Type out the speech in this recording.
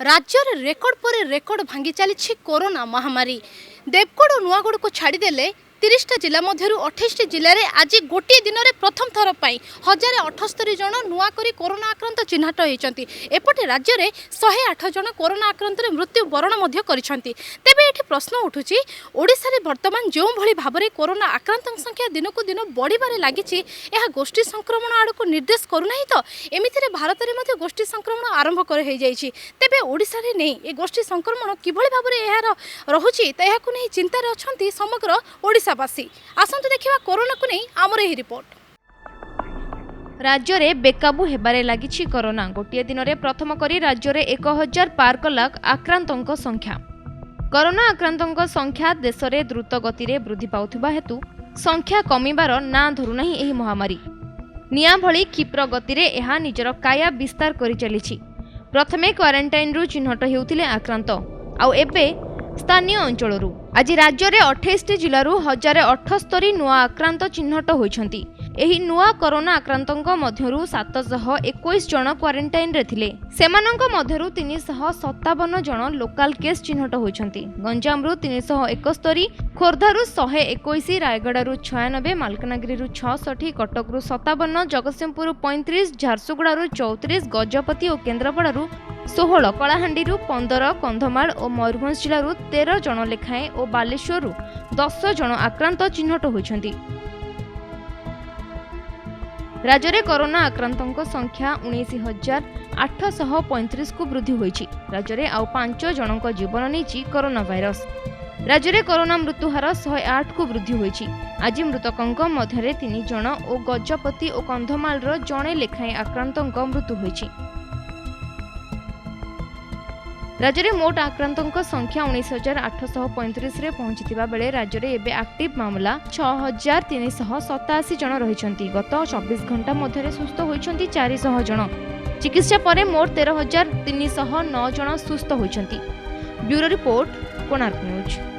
राज्य में रेकर्ड पर रेकर्ड भांगी चली कोरोना महामारी। देवगढ़ और नुआगढ़ को छाड़देले 30टा जिला मध्य 28टी जिले में आज गोटे दिन में प्रथम थर पर 1078 जन नुआक कोरोना आक्रांत चिन्हट होती। एपटे राज्य में 108 जन कोरोना आक्रांत मृत्युवरण तेबे ये प्रश्न उठुची ओडिशा रे वर्तमान जो भली भाव में कोरोना आक्रांत संख्या दिन को दिन बढ़िबारे लागिछि यह गोष्ठी संक्रमण आड़ को निर्देश करूना तो एमितिरे भारत में गोष्ठी संक्रमण आरंभ कर हो जाइछि। तेबे ओडिशा रे नहीं ए गोष्ठी संक्रमण किभली भाव में यार रहुछि त याकु नहीं चिंतार अछंती समग्र ओडिशावासी। आसंतु देखिबा कोरोना को नहीं आमर एही रिपोर्ट। राज्य में बेकाबू हेबारे लागिछि कोरोना। गोटे दिन में प्रथम करी राज्य में 1000 पार कला आक्रांतों संख्या। कोरोना आक्रांतों संख्या देश में द्रुत गति में वृद्धि पाउथिबा हेतु संख्या कमिबार ना धरुना एही महामारी। निया भली क्षिप्र गति में यह निजर काया विस्तार करि चलिछि। प्रथमे क्वारंटाइन रु चिन्हट हेउथिले आक्रांत आउ एबे स्थानीय अंचलरू आज राज्य में 28 जिलूर 1078 नुआ आक्रांत चिन्हट होइछंती। एही नुआ कोरोना आक्रांतों मध्यरु 721 जन क्वारंटाइन रे थिले। सेमानंक मध्यरु 357 जन लोकल केस चिन्हट होइछंती। गंजामरु 371, खोर्धारु 121, रायगड़ारु 96, मालकानगिरी 66, कटकरु 57, जगतसिंहपुर 35, झारसुगुड़ारु 34, गजपति और केन्द्रापड़ारु 16, कलाहांडीरु 15, कंधमाल और मयूरभंज जिलूर 13 जन लेखाएं और बालेश्वरु 10 जन आक्रांत चिन्हट होइछंती। राज्य में कोरोना आक्रांतों संख्या 19,835 को वृद्धि होइछि। राज्य में आउ 5 जनक जीवन नहीं कोरोना वायरस। राज्य में कोरोना मृत्युहार 108 को वृद्धि होइछि। आज मृतकों मध्य 3 जन और गजपति और कंधमाल जड़े लेखाएं आक्रांतों मृत्यु होइछि। राज्य में मोट आक्रांतों संख्या 19,835 रे पहुंचीथिबा बेले राज्य में एबे एक्टिव मामला 6,387 जन रहिछंती। गत 24 घंटा मध्य सुस्थ होइछंती 400 जन। चिकित्सा परे मोट 13,309 जन सुस्थ होइछंती। Bureau report, Konark news.